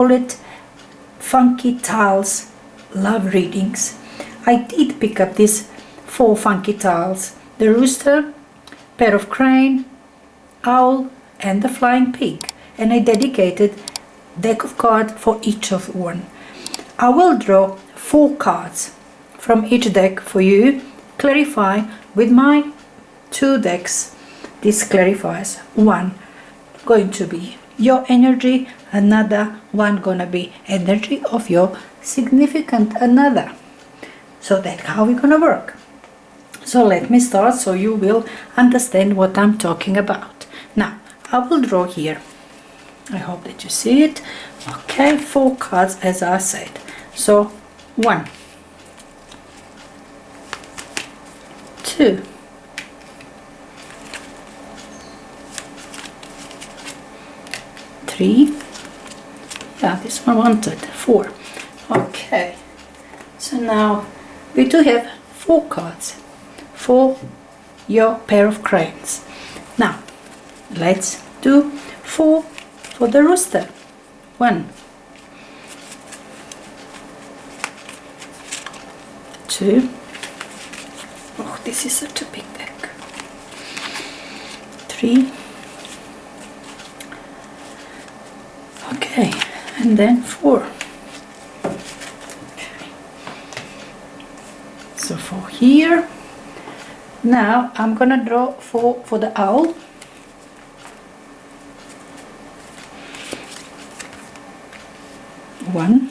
call it Funky Tiles Love Readings. I did pick up these 4 funky tiles: the rooster, pair of crane, owl and the flying pig, and I dedicated deck of cards for each of one. I will draw 4 cards from each deck for you, clarify with my 2 decks, these clarifiers. One going to be your energy, another one gonna be energy of your significant another. So that's how we're gonna work. So let me start so you will understand what I'm talking about. Now I will draw here. I hope that you see it. Okay, 4 cards as I said. So 1, 2, 3, yeah, this one wanted 4. Okay, so now we do have 4 cards for your pair of cranes. Now let's do 4 for the rooster. 1, 2, oh, this is such a big deck. 3, okay, and then 4. Okay. So 4 here. Now I'm gonna draw 4 for the owl. 1,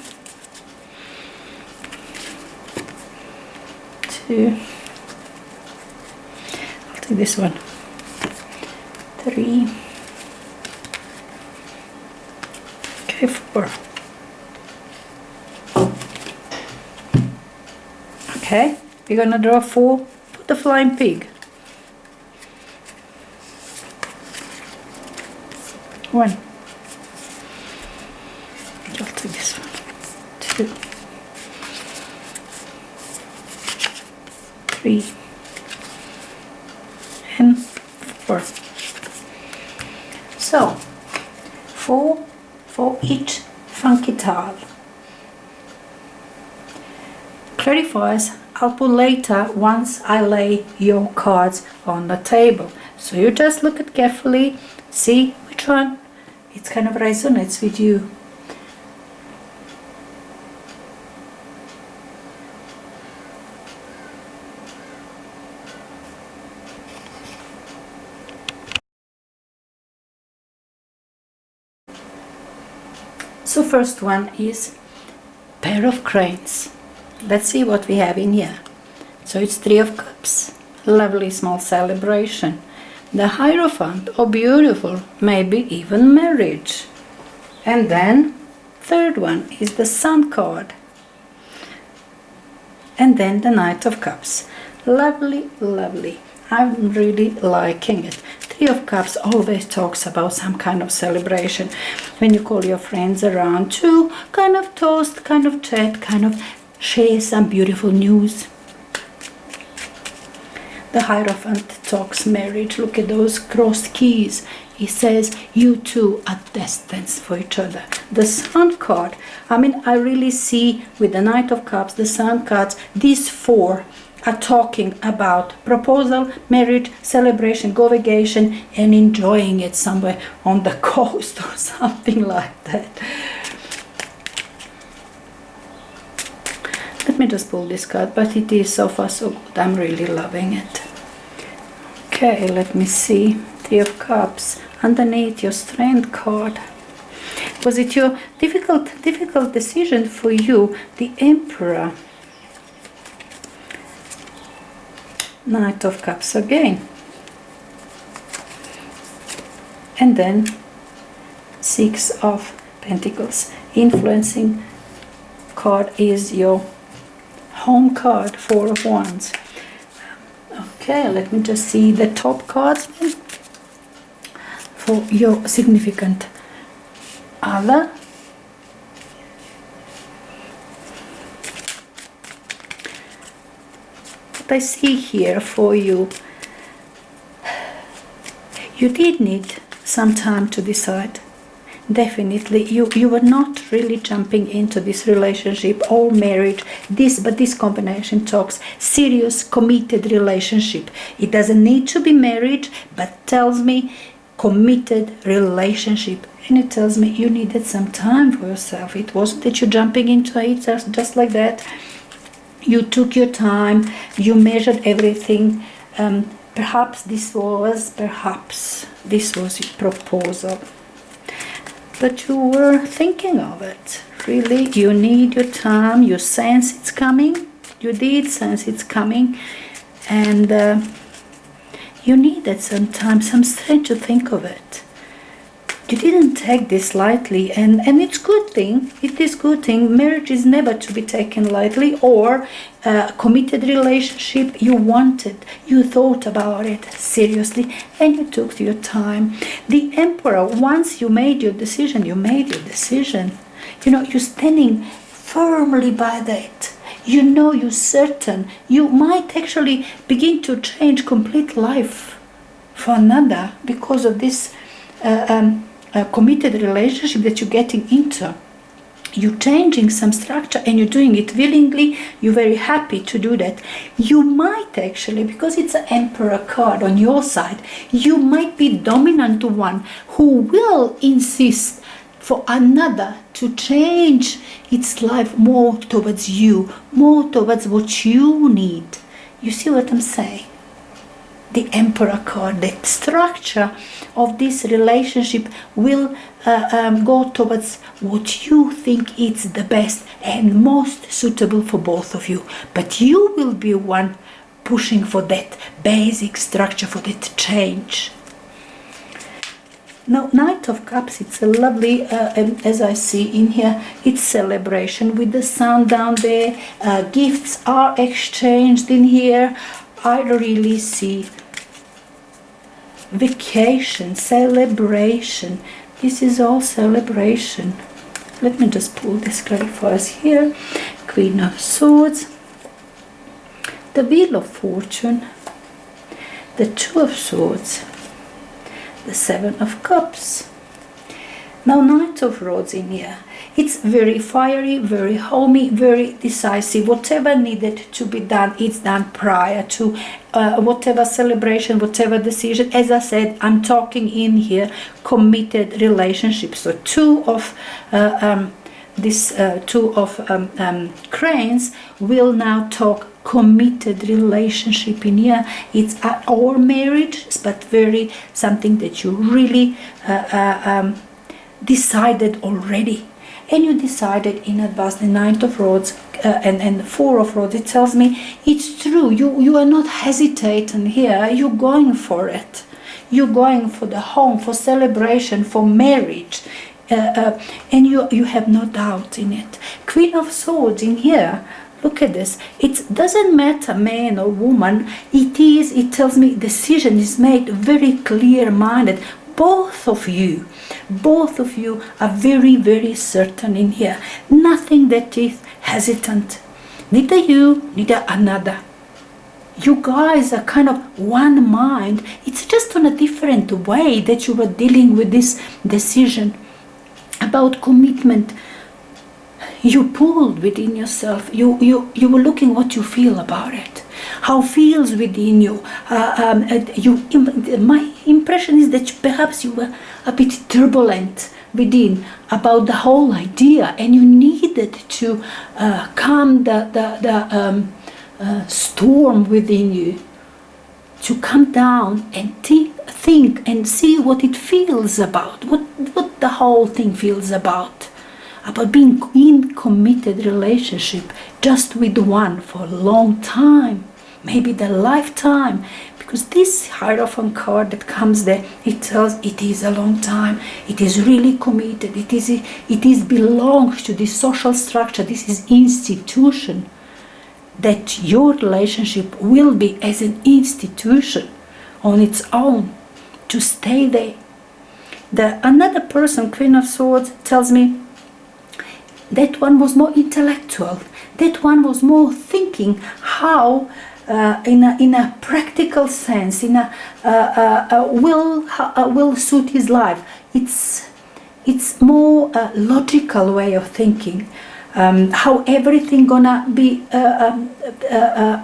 2, I'll take this one, 3, okay, 4. Okay, we're gonna draw 4 for the flying pig. 1, I'll take this one, 2, 3, and 4. So 4 for each funky tile. Clarifiers I'll put later once I lay your cards on the table. So you just look at carefully, see which one it kind of resonates with you. So first one is pair of cranes. Let's see what we have in here. So it's 3 of cups, lovely small celebration. The Hierophant, oh beautiful, maybe even marriage. And then third one is the Sun card. And then the Knight of Cups. Lovely, lovely. I'm really liking it. 3 of Cups always talks about some kind of celebration. When you call your friends around to kind of toast, kind of chat, kind of share some beautiful news. The Hierophant talks marriage. Look at those crossed keys. He says you two are destined for each other. The Sun card, I mean, I really see with the Knight of Cups, the Sun cards, these 4 are talking about proposal, marriage, celebration, go vacation, and enjoying it somewhere on the coast or something like that. Let me just pull this card, but it is so far so good. I'm really loving it. Okay, let me see. 3 of Cups. Underneath your Strength card. Was it your difficult decision for you? The Emperor. Knight of Cups again. And then 6 of Pentacles. Influencing card is your Home card, 4 of Wands. Okay, let me just see the top cards then for your significant other. What I see here for you, you did need some time to decide. definitely you were not really jumping into this relationship or marriage. But this combination talks serious, committed relationship. It doesn't need to be marriage, but tells me committed relationship. And it tells me you needed some time for yourself. It wasn't that you're jumping into it just like that. You took your time, you measured everything. Perhaps this was your proposal, but you were thinking of it. Really, you need your time. You sense it's coming. You did sense it's coming, and you needed some time, some strength to think of it. You didn't take this lightly, and it's good thing. It is good thing. Marriage is never to be taken lightly, or a committed relationship. You wanted, you thought about it seriously, and you took your time. The Emperor, once you made your decision, you made your decision. You know, you're standing firmly by that. You know, you're certain. You might actually begin to change complete life for another because of this committed relationship that you're getting into. You're changing some structure and you're doing it willingly. You're very happy to do that. You might actually, because it's an Emperor card on your side, you might be dominant one who will insist for another to change its life more towards you, more towards what you need. You see what I'm saying? The Emperor card, the structure of this relationship will go towards what you think is the best and most suitable for both of you. But you will be one pushing for that basic structure, for that change. Now, Knight of Cups, it's a lovely, as I see in here, it's celebration with the sun down there. Gifts are exchanged in here. I really see vacation, celebration. This is all celebration. Let me just pull this Clarifiers here. Queen of Swords, the Wheel of Fortune, the Two of Swords, the Seven of Cups. Now, Knight of Rods in here. It's very fiery, very homey, very decisive. Whatever needed to be done, it's done prior to whatever celebration, whatever decision. As I said, I'm talking in here committed relationships. So two of cranes will now talk committed relationship in here. It's our marriage, but very something that you really decided already. And you decided in advance. The Knight of Rods and the Four of Rods, it tells me it's true. You are not hesitating here. You're going for it. You're going for the home, for celebration, for marriage. And you have no doubt in it. Queen of Swords in here. Look at this. It doesn't matter man or woman. It tells me decision is made very clear-minded. Both of you are very, very certain in here. Nothing that is hesitant. Neither you, neither another. You guys are kind of one mind. It's just on a different way that you were dealing with this decision about commitment. You pulled within yourself. You were looking what you feel about it. How feels within you. My impression is that perhaps you were a bit turbulent within about the whole idea, and you needed to calm the storm within you, to come down and think and see what it feels about, what the whole thing feels about being in committed relationship just with one for a long time, maybe the lifetime, because this Hierophant card that comes there, it tells it is a long time, it is really committed, it is belongs to this social structure, this is institution, that your relationship will be as an institution on its own, to stay there. Another person, Queen of Swords, tells me that one was more intellectual, that one was more thinking how in a practical sense, in will suit his life. It's more a logical way of thinking. How everything gonna be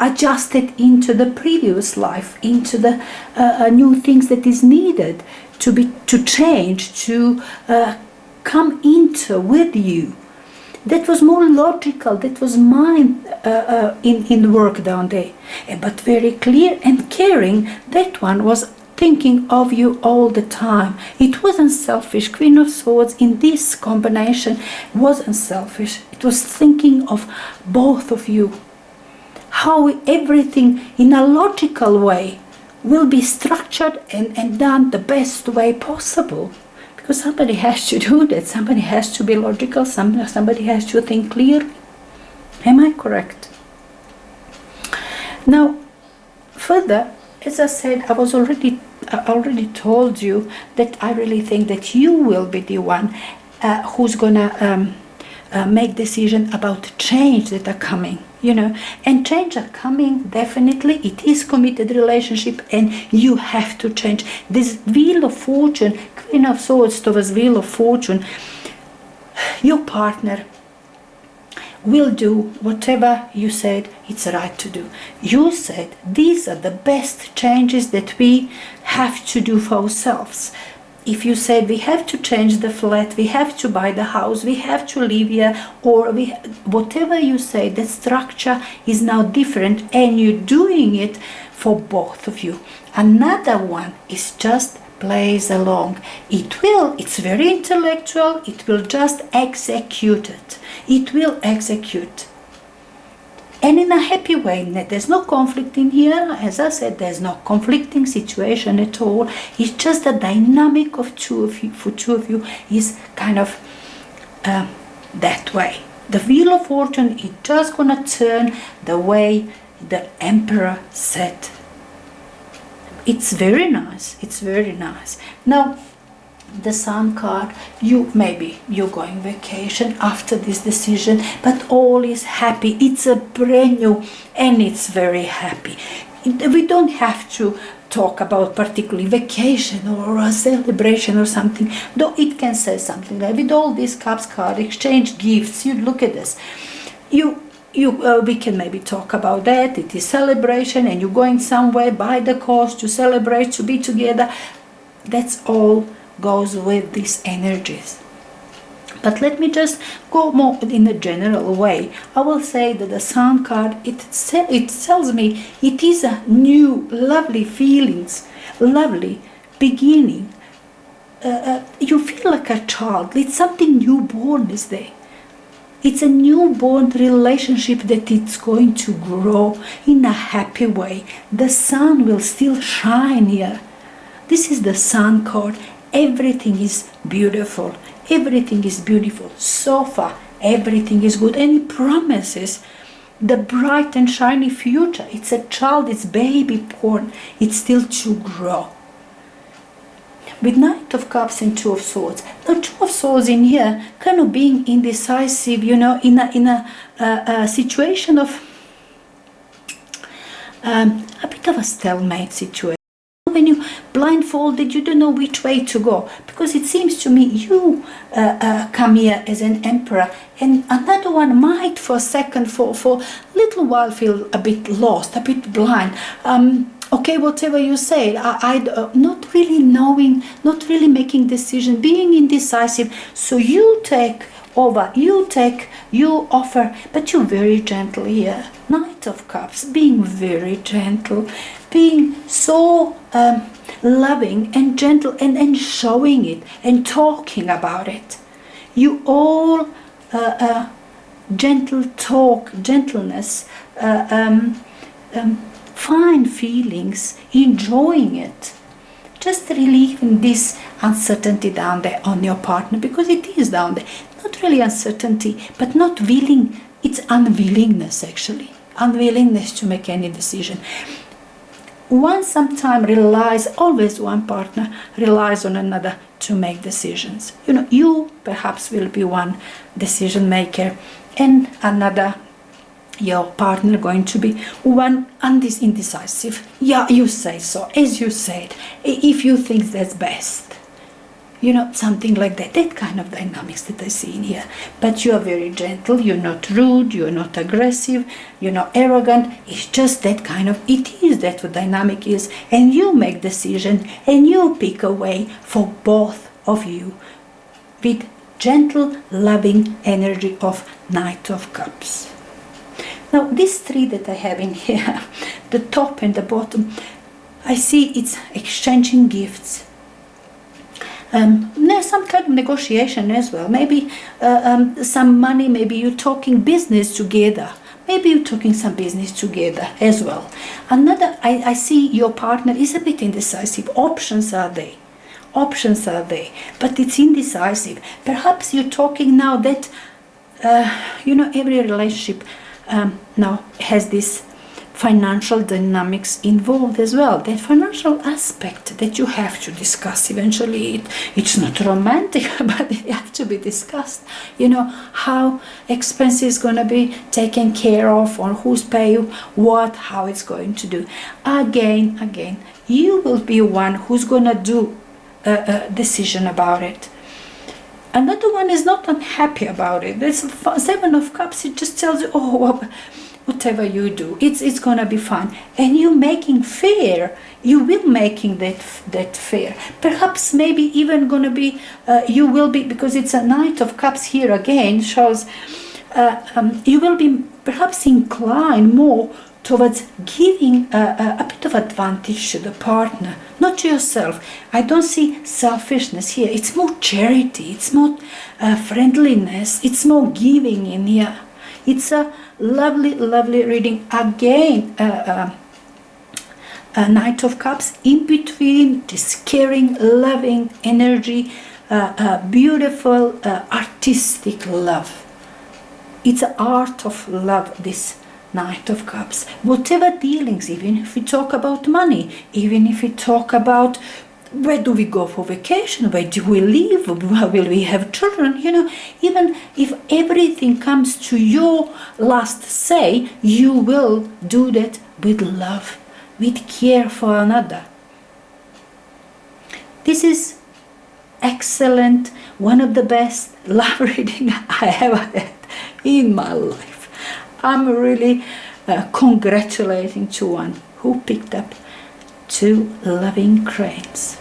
adjusted into the previous life, into the new things that is needed to change, to come into with you. That was more logical. That was mine in work down there, but very clear and caring. That one was thinking of you all the time. It wasn't selfish. Queen of Swords in this combination wasn't selfish. It was thinking of both of you. How everything in a logical way will be structured and done the best way possible. Because somebody has to do that. Somebody has to be logical. Somebody has to think clearly. Am I correct? Now, further, as I said, I already told you that I really think that you will be the one who's gonna make decision about change that are coming, and change are coming. Definitely, it is committed relationship, and you have to change. This Wheel of Fortune, Queen of Swords towards Wheel of Fortune, your partner will do whatever you said it's right to do. You said these are the best changes that we have to do for ourselves. If you said we have to change the flat, we have to buy the house, we have to live here, or whatever you say, the structure is now different, and you're doing it for both of you. Another one is just plays along. It's very intellectual, it will just execute it. It will execute. And in a happy way. There's no conflict in here. As I said, there's no conflicting situation at all. It's just the dynamic of two of you. For two of you is kind of that way. The Wheel of Fortune is just gonna turn the way the Emperor said. It's very nice. It's very nice. Now, the Sun card, you're going vacation after this decision, but all is happy. It's a brand new, and it's very happy. We don't have to talk about particularly vacation or a celebration or something, though it can say something like, with all these Cups card, exchange gifts. You look at this. We can maybe talk about that. It is celebration, and you're going somewhere by the coast to celebrate, to be together. That's all goes with these energies. But let me just go more in a general way. I will say that the Sun card, it tells me it is a new, lovely feelings, lovely beginning. You feel like a child. It's something newborn is there. It's a newborn relationship that it's going to grow in a happy way. The sun will still shine here. This is the Sun card. Everything is beautiful. Everything is beautiful. So far, everything is good. And it promises the bright and shiny future. It's a child, it's baby born. It's still to grow. With Knight of Cups and Two of Swords. Now, Two of Swords in here, kind of being indecisive, in a situation of a bit of a stalemate situation. When you blindfolded, you don't know which way to go, because it seems to me you come here as an emperor, and another one might for a second, for a little while, feel a bit lost, a bit blind. Okay, whatever you say, I not really knowing, not really making decision, being indecisive. So you take over, you offer, but you're very gentle here. Knight of Cups, being very gentle, being so loving and gentle, and showing it and talking about it. You all gentle talk, gentleness, fine feelings, enjoying it. Just relieving this uncertainty down there on your partner, because it is down there. Not really uncertainty, but not willing. It's unwillingness, actually. Unwillingness to make any decision. Always one partner relies on another to make decisions. You perhaps will be one decision maker, and another, your partner, going to be one indecisive. Yeah, you say so, as you said, if you think that's best. something like that. That kind of dynamics that I see in here. But you are very gentle, you're not rude, you're not aggressive, you're not arrogant. It's just that kind of, it is that what dynamic is. And you make decision and you pick a way for both of you with gentle, loving energy of Knight of Cups. Now, these three that I have in here, the top and the bottom, I see it's exchanging gifts. There's some kind of negotiation as well. Maybe some money, maybe you're talking business together. Maybe you're talking some business together as well. Another, I see your partner is a bit indecisive. Options are there, but it's indecisive. Perhaps you're talking now that, every relationship now has this financial dynamics involved as well. That financial aspect that you have to discuss eventually. It's not romantic, but it has to be discussed. How expenses is going to be taken care of, or who's paying what, how it's going to do. Again, you will be one who's going to do a decision about it. Another one is not unhappy about it. There's Seven of Cups. It just tells you, whatever you do, it's gonna be fun, and you making fair. You will making that fair. Perhaps maybe even gonna be you will be, because it's a Knight of Cups here again, shows you will be perhaps inclined more towards giving a bit of advantage to the partner, not to yourself. I don't see selfishness here. It's more charity. It's more friendliness. It's more giving in here. It's a lovely, lovely reading. Again, a Knight of Cups in between this caring, loving energy, beautiful, artistic love. It's an art of love, this Knight of Cups. Whatever dealings, even if we talk about money, even if we talk about where do we go for vacation, where do we live, where will we have children, even if everything comes to your last say, you will do that with love, with care for another. This is excellent, one of the best love reading I ever had in my life. I'm really congratulating to one who picked up two loving cranes.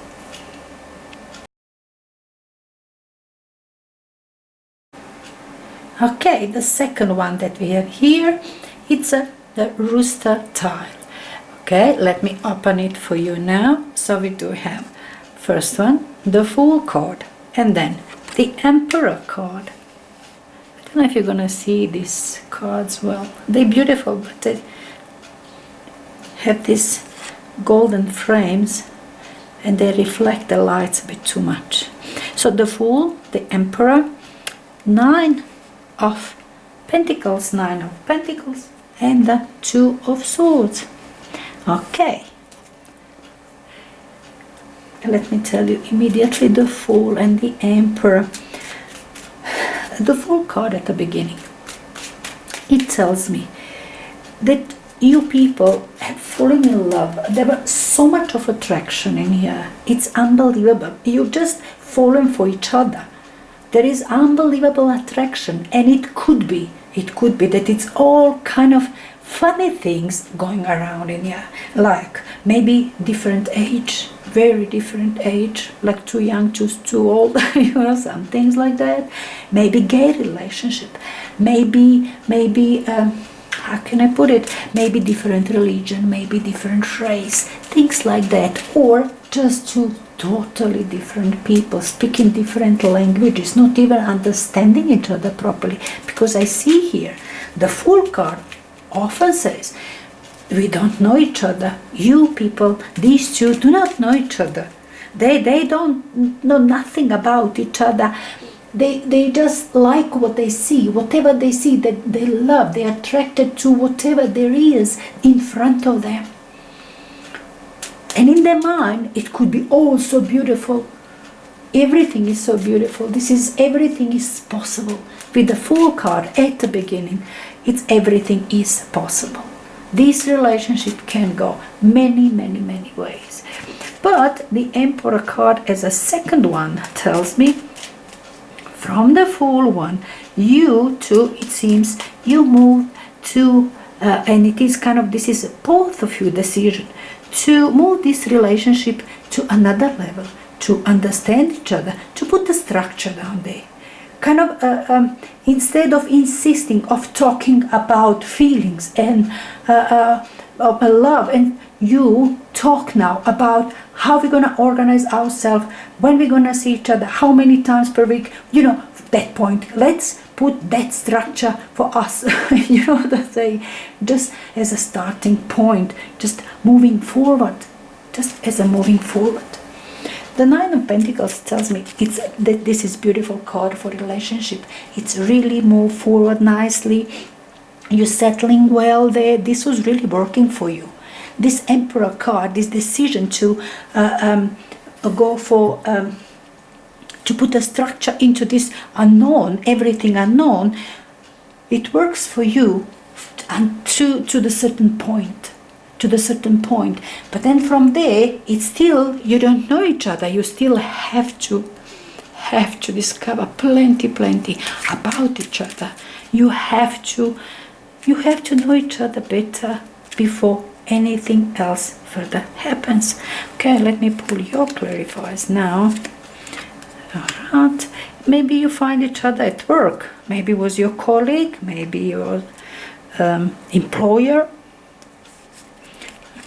Okay, the second one that we have here, it's the Rooster tile. Okay, let me open it for you now. So we do have first one, the Fool card, and then the Emperor card. I don't know if you're gonna see these cards well. They're beautiful, but they have these golden frames and they reflect the lights a bit too much. So the Fool, the Emperor, Nine of Pentacles, and the Two of Swords. Okay, let me tell you immediately the Fool and the Emperor. The Fool card at the beginning, it tells me that you people have fallen in love. There was so much of attraction in here. It's unbelievable. You just fallen for each other. There is unbelievable attraction, and it could be that it's all kind of funny things going around in here, like maybe different age, very different age, like too young, too old, some things like that. Maybe gay relationship, maybe how can I put it? Maybe different religion, maybe different race, things like that, or just two totally different people speaking different languages, not even understanding each other properly. Because I see here the Fool card often says we don't know each other. You people, these two, do not know each other. They don't know nothing about each other. They just like what they see, whatever they see that they love. They're attracted to whatever there is in front of them. And in their mind, it could be all so beautiful. Everything is so beautiful. Everything is possible. With the Fool card at the beginning, it's everything is possible. This relationship can go many, many, many ways. But the Emperor card as a second one tells me, from the Fool one, you two, it seems, you move to, and it is kind of, this is both of you decision, to move this relationship to another level, to understand each other, to put the structure down there. Kind of, instead of insisting of talking about feelings and of love, and you talk now about how we're going to organize ourselves, when we're going to see each other, how many times per week, that point. Let's put that structure for us, what I'm saying, just as a starting point, just moving forward, just as a moving forward. The Nine of Pentacles tells me that this is beautiful card for relationship. It's really moved forward nicely. You're settling well there. This was really working for you. This Emperor card, this decision to go for, to put a structure into this unknown, everything unknown, it works for you and to the certain point. To the certain point, but then from there, it's still, you don't know each other. You still have to discover plenty about each other. You have to know each other better before anything else further happens. Okay, let me pull your clarifiers now. All right, maybe you find each other at work. Maybe it was your colleague, maybe your employer.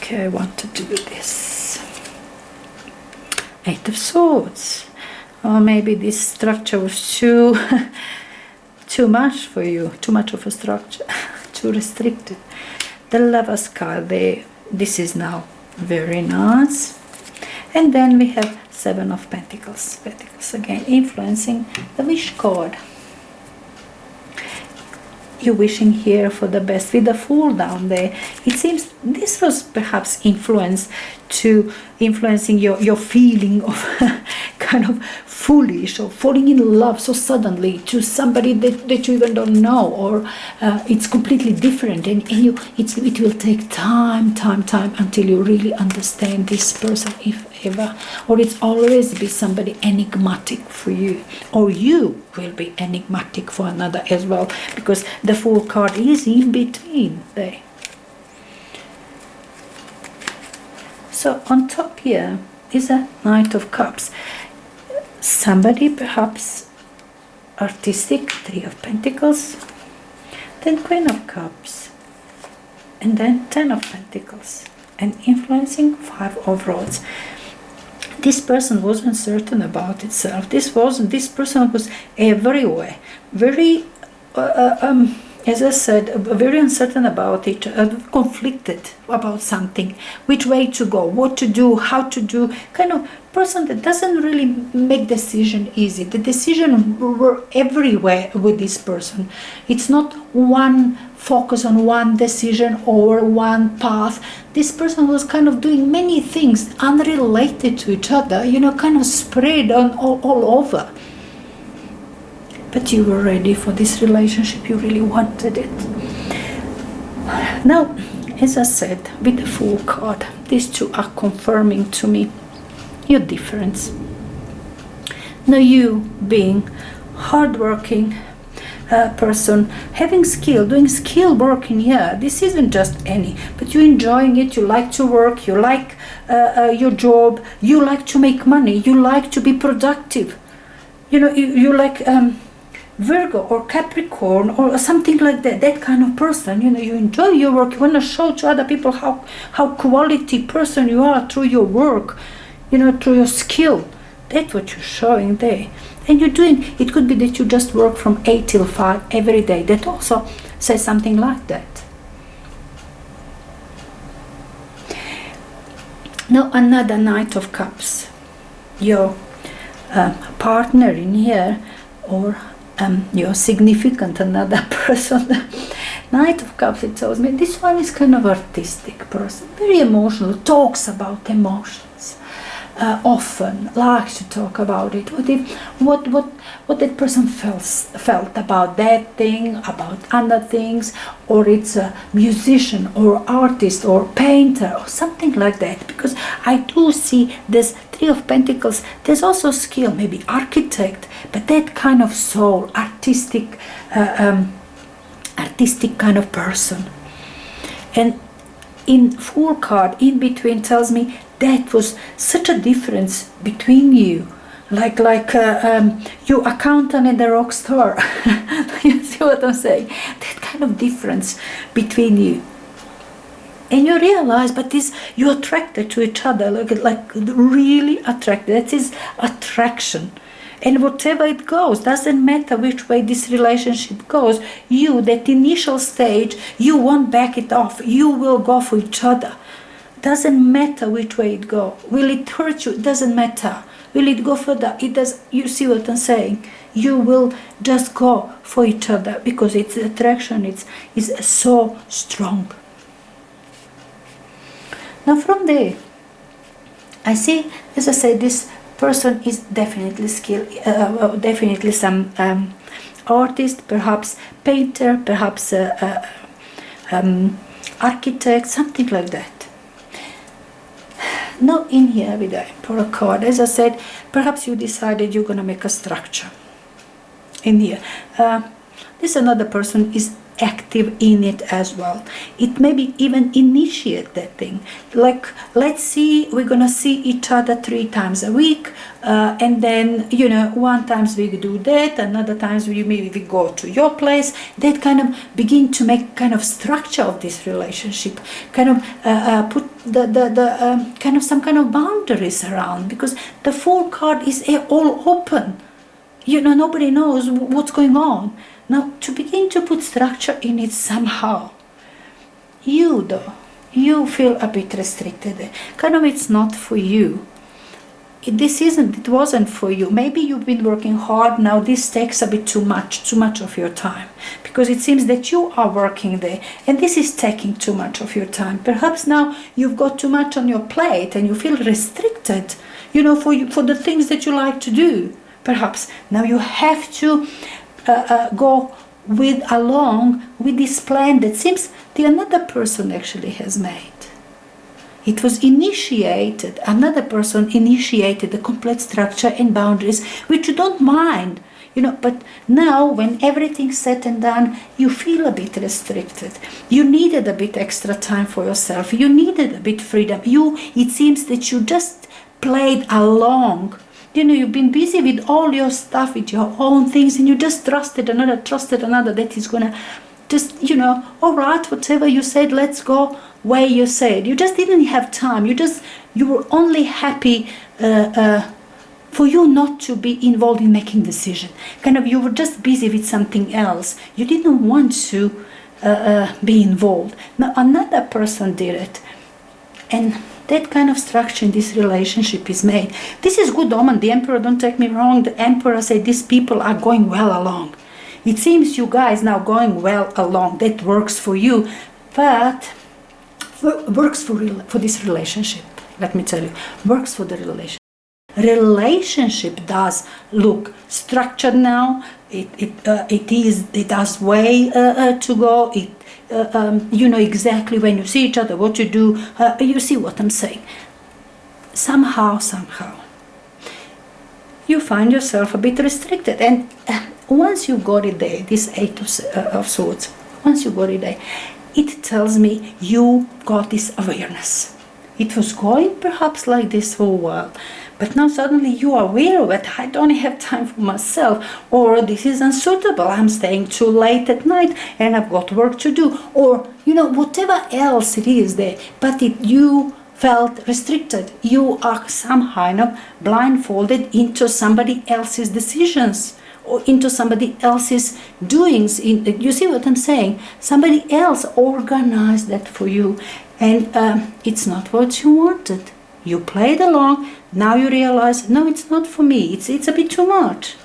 Okay, I want to do this. Eight of Swords. Or maybe this structure was too much for you, too much of a structure, too restricted. The Lover's card there. This is now very nice. And then we have Seven of Pentacles. Pentacles again, influencing the Wish card. You're wishing here for the best with the Fool down there. It seems this was perhaps influencing your feeling of kind of foolish or falling in love so suddenly to somebody that you even don't know, or it's completely different, and it will take time until you really understand this person, if ever, or it's always be somebody enigmatic for you, or you will be enigmatic for another as well, because the Fool card is in between there. So on top here is a Knight of Cups. Somebody perhaps artistic, Three of Pentacles, then Queen of Cups, and then Ten of Pentacles, and influencing Five of Rods. This person was uncertain about itself. This person was everywhere, very as I said, very uncertain about it, conflicted about something, which way to go, what to do, how to do, kind of person that doesn't really make decision easy. The decision were everywhere with this person. It's not one focus on one decision or one path. This person was kind of doing many things unrelated to each other, kind of spread on all over. But you were ready for this relationship, you really wanted it. Now, as I said, with the Fool card, these two are confirming to me your difference. Now, you being hardworking person, having skill, doing skill work in here, this isn't just any, but you're enjoying it, you like to work, you like your job, you like to make money, you like to be productive. You like Virgo or Capricorn or something like that kind of person. You enjoy your work, you want to show to other people how quality person you are through your work, through your skill. That's what you're showing there. And you're doing, it could be that you just work from 8 till 5 every day. That also says something like that. Now another Knight of Cups. Your partner in here, or your significant, another person. Knight of Cups, it tells me this one is kind of artistic person, very emotional, talks about emotions, often, likes to talk about it. What that person felt about that thing, about other things, or it's a musician or artist or painter or something like that. Because I do see this Three of Pentacles. There's also skill, maybe architect, but that kind of soul, artistic kind of person. And in Fool card in between tells me that was such a difference between you, like you accountant and the rock star. You see what I'm saying? That kind of difference between you. And you realize, but this, you're attracted to each other, like really attracted. That is attraction. And whatever it goes, doesn't matter which way this relationship goes, you, that initial stage, you won't back it off. You will go for each other. Doesn't matter which way it goes. Will it hurt you? It doesn't matter. Will it go further? It does. You see what I'm saying? You will just go for each other because it's attraction. Is so strong. Now from there, I see, as I said, this person is definitely skilled, definitely some artist, perhaps painter, perhaps architect, something like that. Now in here with the Emperor card, as I said, perhaps you decided you're going to make a structure in here. This another person is active in it as well. It maybe even initiate that thing. Like, let's see, we're gonna see each other 3 times a week, and then, you know, one times we do that, another times maybe we go to your place. That kind of begin to make kind of structure of this relationship, kind of put the kind of some kind of boundaries around, because the Fool card is all open. You know, nobody knows what's going on. Now, to begin to put structure in it somehow, you though, you feel a bit restricted. Kind of it's not for you. It wasn't for you. Maybe you've been working hard, now this takes a bit too much of your time. Because it seems that you are working there, and this is taking too much of your time. Perhaps now you've got too much on your plate, and you feel restricted, you know, for the things that you like to do. Perhaps now you have to go along with this plan that seems the another person actually has made. It was initiated, another person initiated the complete structure and boundaries, which you don't mind, you know, but now when everything's said and done, you feel a bit restricted. You needed a bit extra time for yourself. You needed a bit freedom. It seems that you just played along. You know, you've been busy with all your stuff, with your own things, and you just trusted another that is gonna just, you know, all right, whatever you said, let's go where you said. You just didn't have time. You were only happy for you not to be involved in making decision. Kind of, you were just busy with something else. You didn't want to be involved. Now another person did it, and that kind of structure in this relationship is made. This is good omen. The Emperor, don't take me wrong, the Emperor said these people are going well along. It seems you guys now going well along. That works for you, but works for this relationship. Let me tell you, works for the relationship. Relationship does look structured now. It has way to go. You know exactly when you see each other, what you do. You see what I'm saying. Somehow, you find yourself a bit restricted. And once you got it there, this 8 of Swords, once you got it there, it tells me you got this awareness. It was going perhaps like this for a while, but now suddenly you are aware of it. I don't have time for myself, or this is unsuitable. I'm staying too late at night and I've got work to do, or, you know, whatever else it is there. But you felt restricted. You are somehow, you know, blindfolded into somebody else's decisions or into somebody else's doings. You see what I'm saying? Somebody else organized that for you, and it's not what you wanted. You played along. Now you realize, no, it's not for me. It's a bit too much.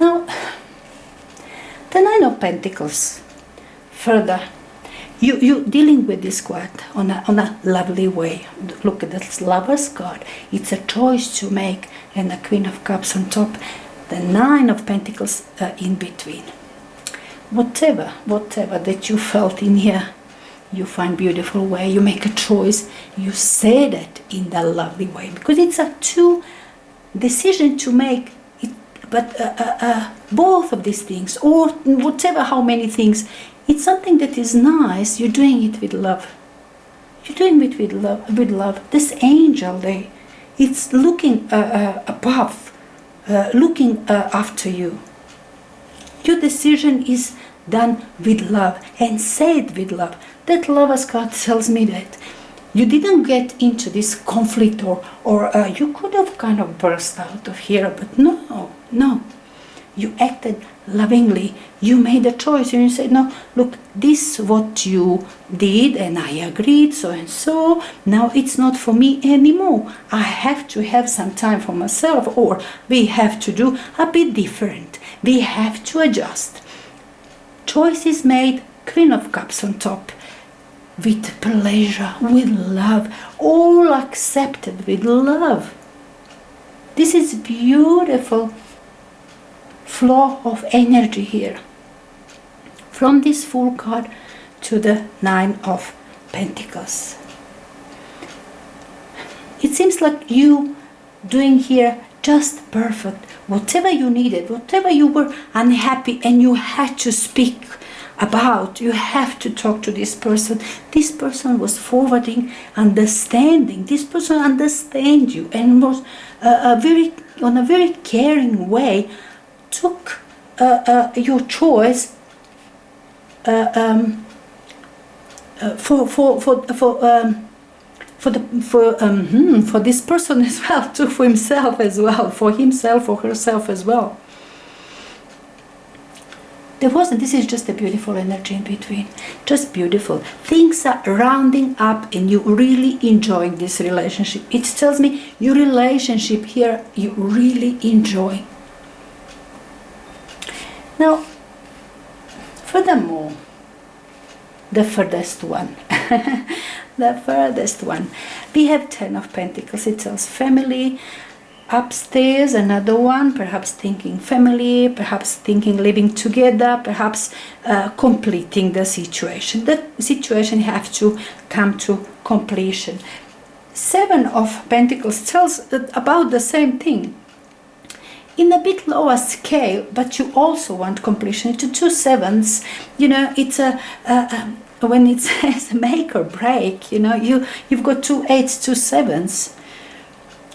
Now, the 9 of Pentacles further You dealing with this card on a lovely way. Look at this Lover's card. It's a choice to make, and the Queen of Cups on top, the Nine of Pentacles in between. Whatever that you felt in here, you find beautiful way. You make a choice. You say that in that lovely way, because it's a two decision to make. But both of these things, or whatever, how many things, it's something that is nice. You're doing it with love. You're doing it with love. With love. This angel, it's looking above, looking after you. Your decision is done with love and said with love. That Lover's card tells me that you didn't get into this conflict, or you could have kind of burst out of here, but no. You acted lovingly. You made a choice, and you said, no, look, this is what you did, and I agreed, so and so. Now it's not for me anymore. I have to have some time for myself, or we have to do a bit different. We have to adjust. Choice is made, Queen of Cups on top. With pleasure, with love, all accepted with love. This is beautiful flow of energy here. From this Fool card to the Nine of Pentacles. It seems like you doing here just perfect. Whatever you needed, whatever you were unhappy and you had to speak about, you have to talk to this person. This person was forwarding, understanding. This person understands you and was on a very caring way, took your choice for this person as well, took for himself as well, for himself or herself as well. This is just a beautiful energy in between. Just beautiful. Things are rounding up and you really enjoying this relationship. It tells me your relationship here, you really enjoy. Now, furthermore, the furthest one. The furthest one. We have Ten of Pentacles. It tells family. Upstairs, another one, perhaps thinking family, perhaps thinking living together, perhaps completing the situation. The situation have to come to completion. Seven of Pentacles tells about the same thing. In a bit lower scale, but you also want completion. To two sevens, it's when it says make or break, you've got 2 8s, 2 7s.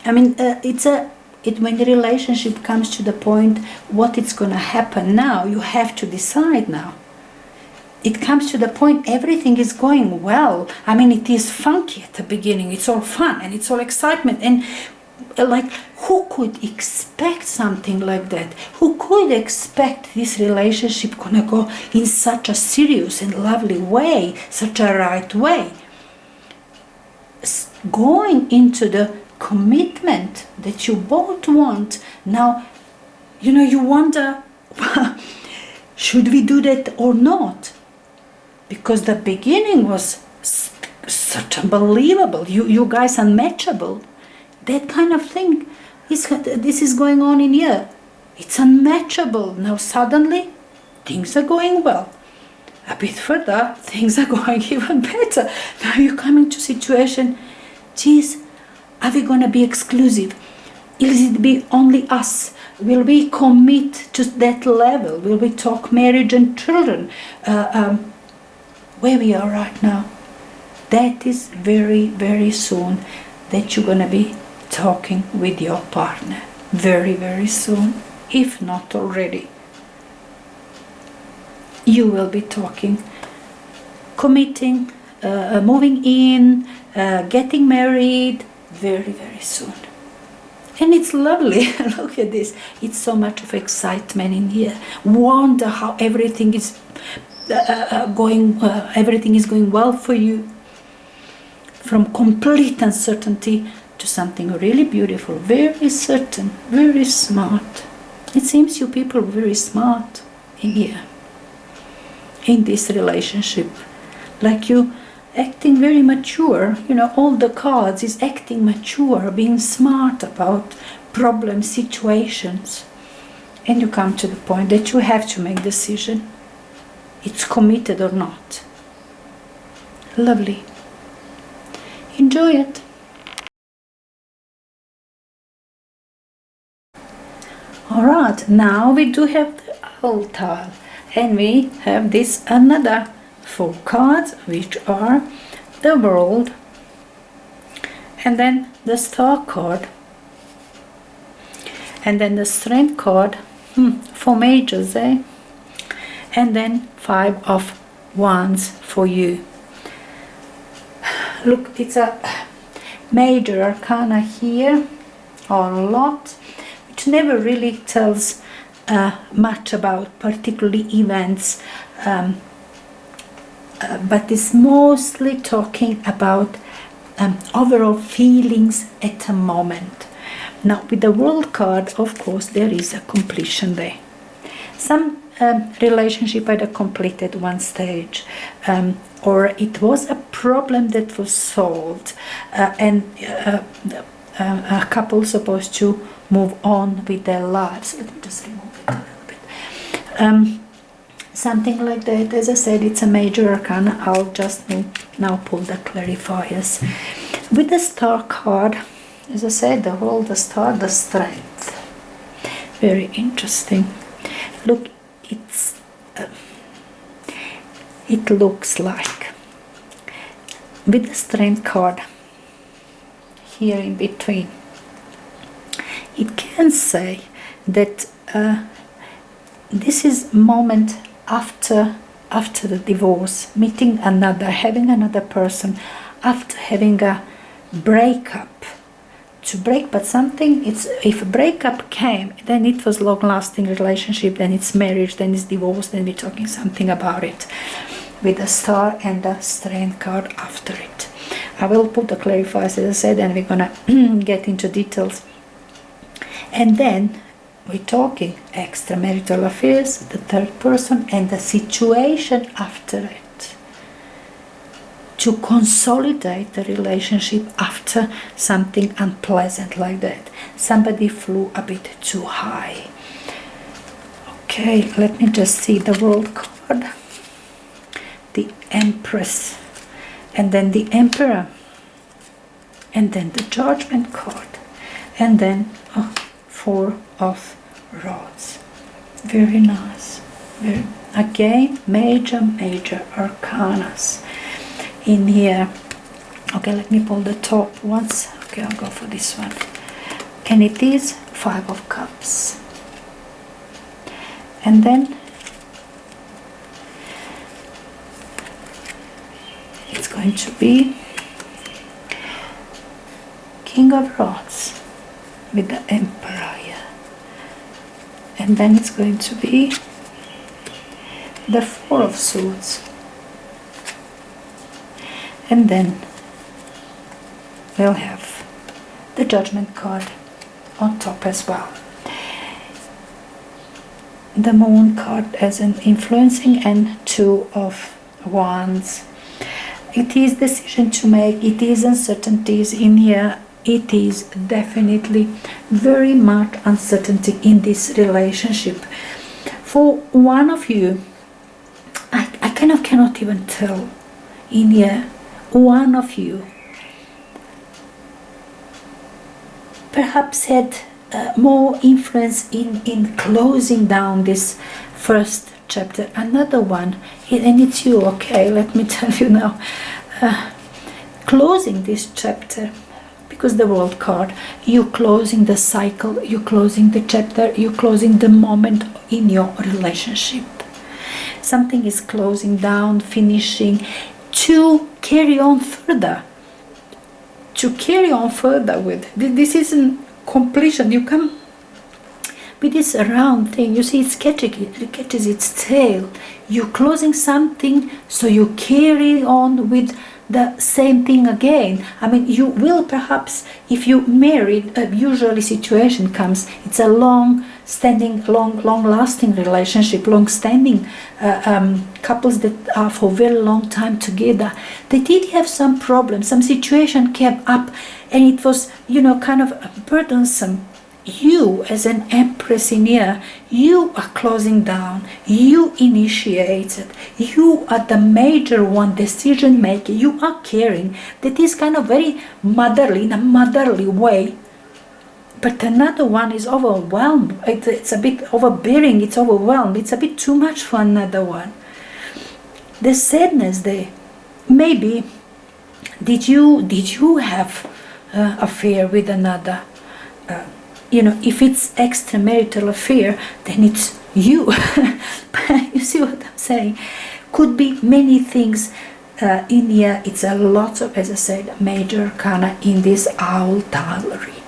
I mean, when the relationship comes to the point, what it's going to happen now, you have to decide now. It comes to the point, everything is going well. I mean, it is funky at the beginning. It's all fun and it's all excitement. And like, who could expect something like that? Who could expect this relationship going to go in such a serious and lovely way, such a right way? Going into the commitment that you both want. Now, you wonder, should we do that or not? Because the beginning was such unbelievable. You guys unmatchable. That kind of thing. This is going on in here. It's unmatchable. Now suddenly, things are going well. A bit further, things are going even better. Now you're coming to situation, geez, are we going to be exclusive? Will it be only us? Will we commit to that level? Will we talk marriage and children? Where we are right now. That is very, very soon that you're going to be talking with your partner. Very, very soon, if not already. You will be talking, committing, moving in, getting married, very, very soon. And it's lovely. Look at this. It's so much of excitement in here. Wonder how everything is everything is going well for you. From complete uncertainty to something really beautiful, very certain, very smart. It seems you people are very smart in here, in this relationship. like you acting very mature. You know, all the cards is acting mature, being smart about problem situations. And you come to the point that you have to make a decision. It's committed or not. Lovely. Enjoy it. Alright, now we do have the owl tile, and we have this another 4 cards, which are the world, and then the star card, and then the strength card, 4 majors, and then 5 of wands for you. Look, it's a major arcana here, or a lot, which never really tells much about particularly events, but is mostly talking about overall feelings at a moment. Now, with the world card, of course, there is a completion there. Some relationship either completed one stage, or it was a problem that was solved, and a couple supposed to move on with their lives. Let me just remove it a little bit. Something like that. As I said, it's a major arcana. I'll just now pull the clarifiers. With the star card, as I said, the world, the star, the strength. Very interesting. Look, it looks like, with the strength card here in between, it can say that this is moment after the divorce, meeting another, having another person, after having a breakup. To break, but something, it's, if a breakup came, then it was long-lasting relationship, then it's marriage, then it's divorce, then we're talking something about it, with the star and the strength card after it. I will put the clarifiers, as I said, and we're gonna get into details. And then we're talking extramarital affairs, the third person, and the situation after it. To consolidate the relationship after something unpleasant like that. Somebody flew a bit too high. Okay, let me just see the world card. The Empress. And then the Emperor. And then the Judgment card. And then 4 of Rods. Very nice. Again, major arcanas in here. Okay, let me pull the top once. Okay, I'll go for this one. And it is 5 of Cups. And then it's going to be King of Rods with the Emperor here. And then it's going to be the 4 of Swords. And then we'll have the Judgment card on top as well. The Moon card as an influencing, and 2 of Wands. It is decision to make, it is uncertainties in here. It is definitely very much uncertainty in this relationship. For one of you, I cannot even tell in here. One of you perhaps had more influence in closing down this first chapter. Another one, and it's you, okay, let me tell you now, closing this chapter, because the World card, you closing the cycle, you closing the chapter, you closing the moment in your relationship. Something is closing down, finishing, to carry on further. To carry on further with. This isn't completion. You come with this round thing. You see, it catches its tail. You're closing something, so you carry on with the same thing again. I mean, you will perhaps, if you married, usually situation comes, it's a long long-standing, long-lasting relationship, long-standing couples that are for a very long time together, they did have some problems, some situation came up, and it was, kind of burdensome. You, as an empress in here, you are closing down, you initiated, you are the major one, decision maker, you are caring. That is kind of very motherly, in a motherly way. But another one is overwhelmed. It's a bit overbearing, it's overwhelmed, it's a bit too much for another one. The sadness there. Maybe, did you have affair with another? If it's extramarital affair, then it's you. You see what I'm saying? Could be many things in here. It's a lot of, as I said, major arcana in this owl tile reading.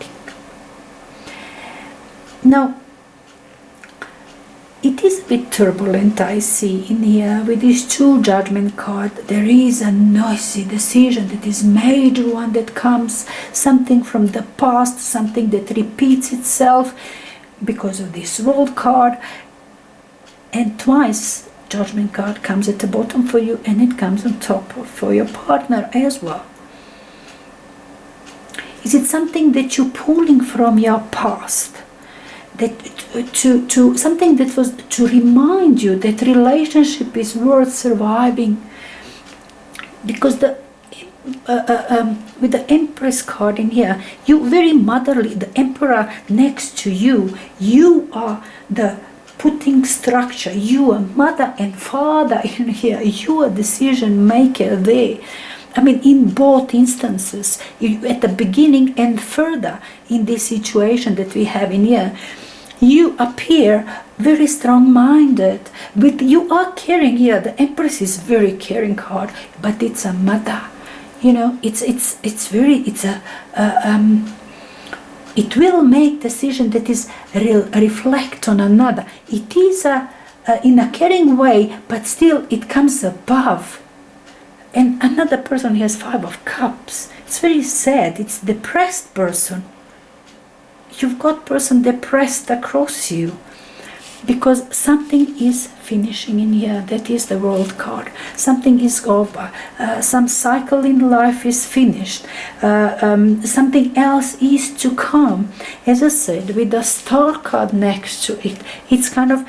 Now, it is a bit turbulent, I see, in here with these two judgment cards. There is a noisy decision that is major one that comes, something from the past, something that repeats itself because of this world card. And twice, judgment card comes at the bottom for you, and it comes on top for your partner as well. Is it something that you're pulling from your past? That to something that was to remind you that relationship is worth surviving, because with the Empress card in here, you very motherly, the Emperor next to you, you are the putting structure, you are mother and father in here, you are decision maker there. I mean, in both instances, at the beginning and further in this situation that we have in here, you appear very strong-minded, but you are caring here. The Empress is very caring card, but it's a mother. It will make decision that is reflect on another. It is in a caring way, but still it comes above. And another person has 5 of Cups. It's very sad. It's depressed person. You've got person depressed across you because something is finishing in here. That is the World card. Something is over. Some cycle in life is finished. Something else is to come. As I said, with the Star card next to it, it's kind of,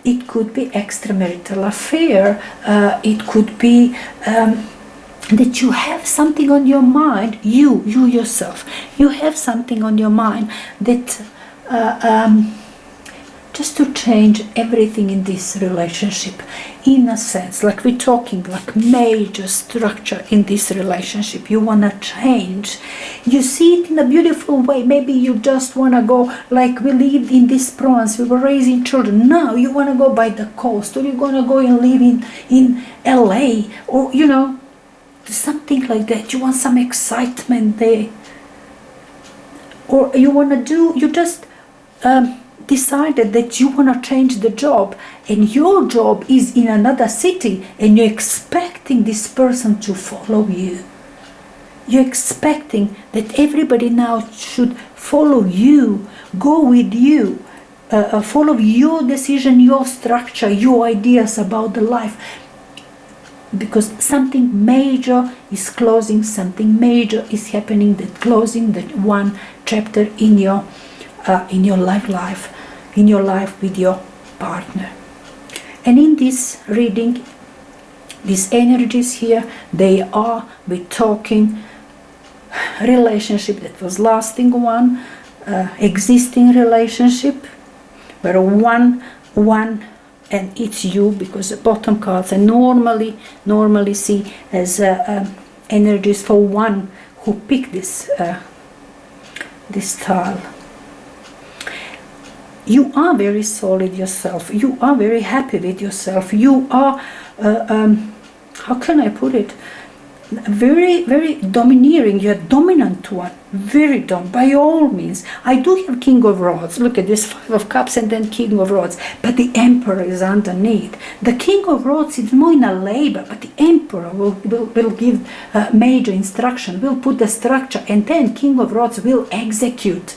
it could be extramarital affair. It could be that you have something on your mind, you yourself, you have something on your mind that just to change everything in this relationship, in a sense, like we're talking like major structure in this relationship. You want to change. You see it in a beautiful way. Maybe you just want to go, like we lived in this province, we were raising children. Now you want to go by the coast, or you're going to go and live in LA, or something like that. You want some excitement there, or you just decided that you want to change the job, and your job is in another city, and you're expecting this person to follow you. You're expecting that everybody now should follow you, go with you, follow your decision, your structure, your ideas about the life. Because something major is closing, something major is happening, that closing that one chapter in your life, in your life with your partner. And in this reading, these energies here, we're talking relationship that was lasting one, existing relationship, where one and it's you, because the bottom cards I normally see as energies for one who picked this tile. You are very solid yourself. You are very happy with yourself. You are, how can I put it? Very, very domineering. You're a dominant one. Very by all means. I do have King of Rods. Look at this 5 of Cups and then King of Rods. But the Emperor is underneath. The King of Rods is more in a labor, but the Emperor will give major instruction, will put the structure, and then King of Rods will execute.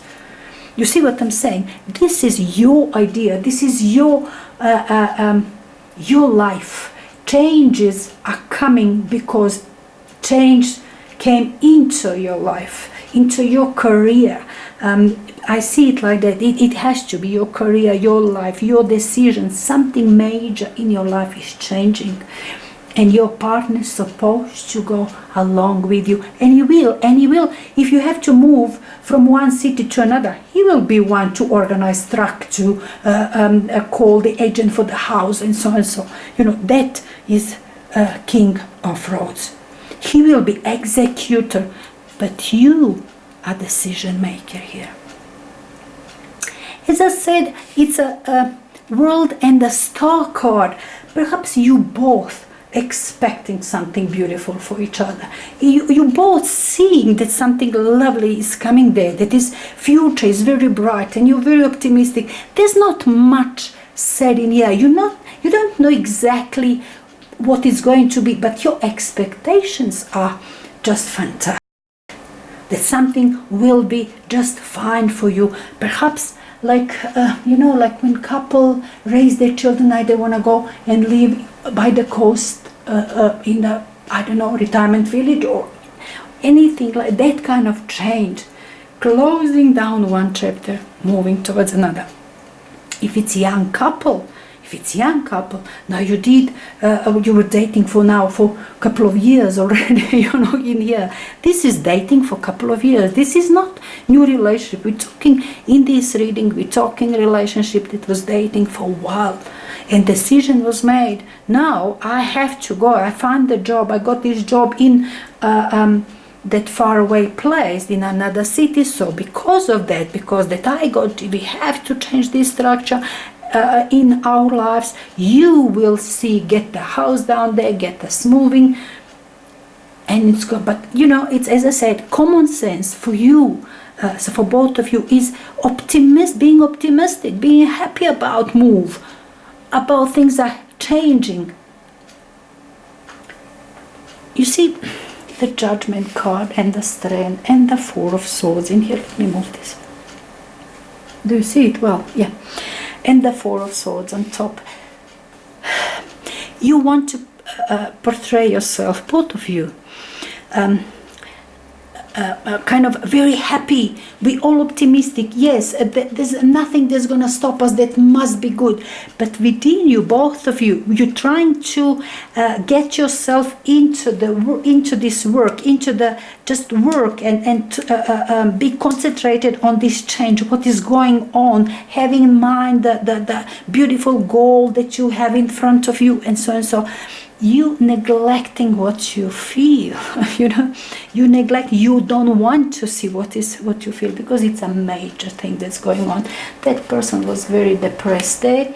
You see what I'm saying? This is your idea. This is your life. Changes are coming because change came into your life, into your career. I see it like that. It has to be your career, your life, your decisions. Something major in your life is changing. And your partner is supposed to go along with you. And he will. If you have to move from one city to another, he will be one to organize truck, to call the agent for the house, and so on and so. That is king of roads. He will be executor, but you are decision maker here. As I said, it's a world and a star card. Perhaps you both expecting something beautiful for each other. You both seeing that something lovely is coming there, that his future is very bright, and you're very optimistic. There's not much said in here. You don't know exactly what it's going to be, but your expectations are just fantastic. That something will be just fine for you. Perhaps like when couple raise their children, they want to go and live by the coast in a, retirement village or anything like that kind of change. Closing down one chapter, moving towards another. If it's young couple, now you were dating for a couple of years already, in here. This is dating for a couple of years. This is not new relationship. We're talking in this reading, we're talking relationship that was dating for a while. And decision was made. Now I have to go. I found the job. I got this job in that faraway place in another city. So because that we have to change this structure in our lives. You will see, get the house down there, get us moving, and it's good. But it's, as I said, common sense for you. So for both of you is being optimistic, being happy about things are changing. You see the Judgment card and the Strength and the Four of Swords in here. Let me move this. Do you see it? Well, yeah. And the Four of Swords on top. You want to portray yourself, both of you, kind of very happy. We all optimistic. Yes, there's nothing that's going to stop us. That must be good. But within you, both of you, you're trying to get yourself into this work, into the just work, and be concentrated on this change, what is going on, having in mind the beautiful goal that you have in front of you, and so and so. You neglecting what you feel, you neglect, you don't want to see what you feel, because it's a major thing that's going on. That person was very depressed there.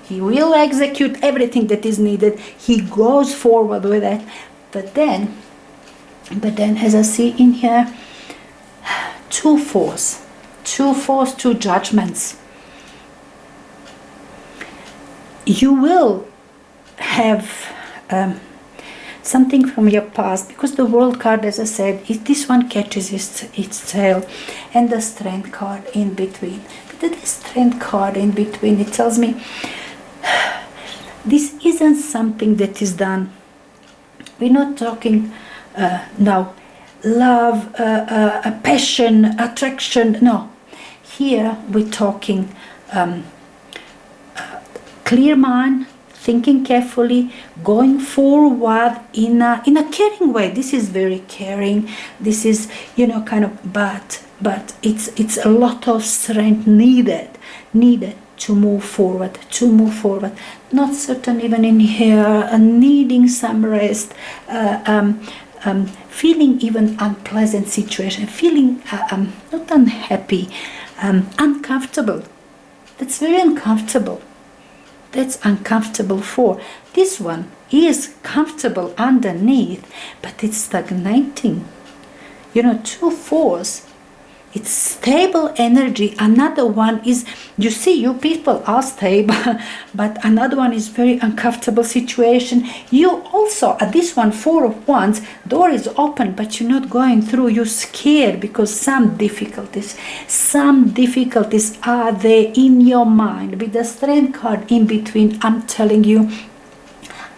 He will execute everything that is needed. He goes forward with that. But then, as I see in here, two fours, two judgments. You will have something from your past, because the World card, as I said, this one catches its tail, and the Strength card in between. But the Strength card in between, it tells me this isn't something that is done. We're not talking now love, passion, attraction. No, here we're talking clear mind, thinking carefully, going forward in a caring way. This is very caring. This is, kind of, but it's a lot of strength needed to move forward. Not certain even in here, needing some rest, feeling even unpleasant situation, feeling not unhappy, uncomfortable. That's very uncomfortable. That's uncomfortable for. This one is comfortable underneath, but it's stagnating. Two fours. It's stable energy. Another one is, you see, you people are stable, but another one is very uncomfortable situation. You also, at this one, 4 of Wands, door is open, but you're not going through. You're scared because some difficulties are there in your mind. With the Strength card in between, I'm telling you,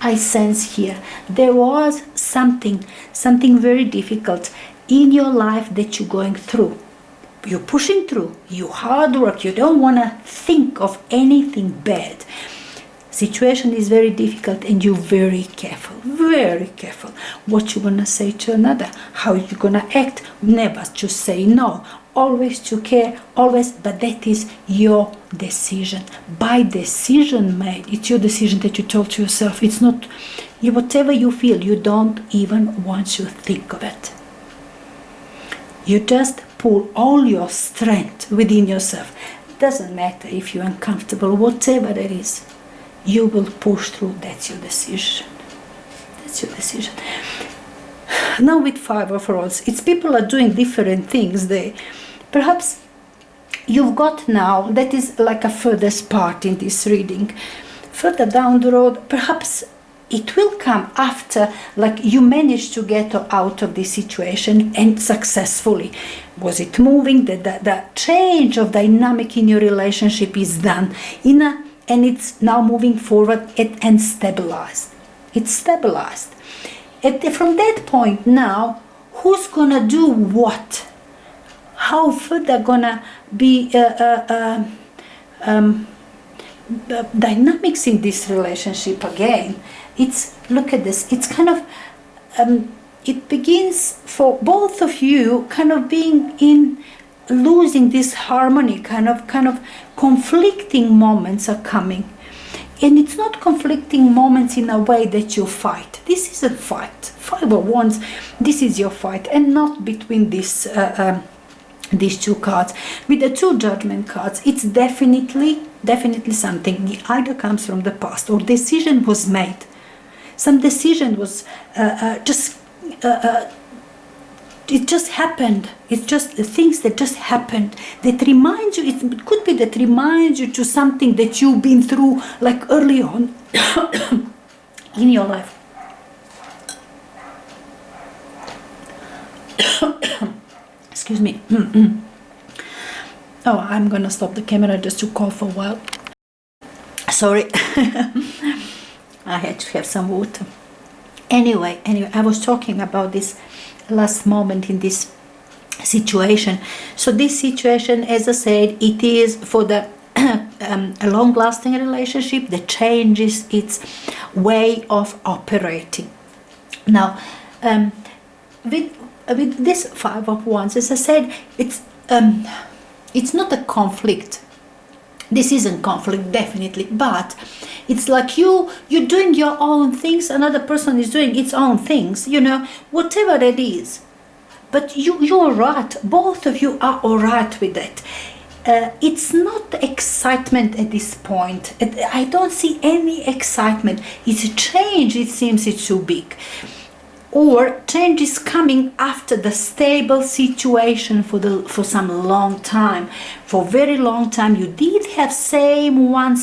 I sense here, there was something very difficult in your life that you're going through. You're pushing through, you hard work, you don't want to think of anything bad. Situation is very difficult and you're very careful what you're going to say to another, how you're going to act. Never to say no, always to care, always, but that is your decision. By decision made, it's your decision that you told to yourself. It's not, whatever you feel, you don't even want to think of it. You just pull all your strength within yourself. It doesn't matter if you're uncomfortable, whatever it is, you will push through. That's your decision. That's your decision. Now with 5 of Rods, it's people are doing different things. Perhaps you've got now, that is like a furthest part in this reading. Further down the road, perhaps it will come after, like you managed to get out of this situation and successfully. Was it moving? The change of dynamic in your relationship is done and it's now moving forward and stabilized. It's stabilized. From that point now, who's gonna do what? How further gonna be dynamics in this relationship again? Look at this, it's kind of it begins for both of you kind of being in losing this harmony, kind of conflicting moments are coming. And it's not conflicting moments in a way that you fight. This isn't fight. 5 of Wands, this is your fight, and not between these 2 cards. With the 2 Judgment cards, it's definitely something. It either comes from the past or decision was made. Some decision was it just happened. It's just the things that just happened that remind you. It could be that reminds you to something that you've been through, like early on in your life. Excuse me. Oh, I'm gonna stop the camera just to cough for a while. Sorry. I had to have some water. Anyway, I was talking about this last moment in this situation. So this situation, as I said, it is for the a long-lasting relationship that changes its way of operating. Now, with this 5 of Wands, as I said, it's not a conflict. This isn't conflict, definitely, but it's like you're doing your own things, another person is doing its own things, whatever it is. But you're right, both of you are all right with it. It's not excitement at this point. I don't see any excitement. It's a change, it seems it's too big. Or change is coming after the stable situation for some long time. For very long time you did have same one,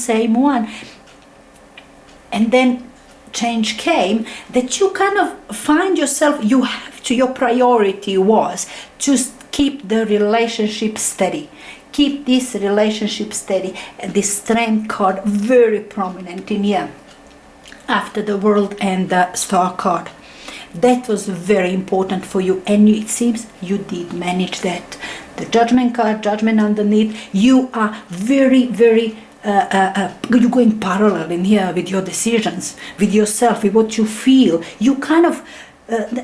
and then change came, that you kind of find yourself, your priority was to keep the relationship steady. Keep this relationship steady. And this Strength card very prominent in here after the World and the Star card. That was very important for you, and it seems you did manage that. The Judgment card, Judgment underneath, you are very you're going parallel in here with your decisions, with yourself, with what you feel. You kind of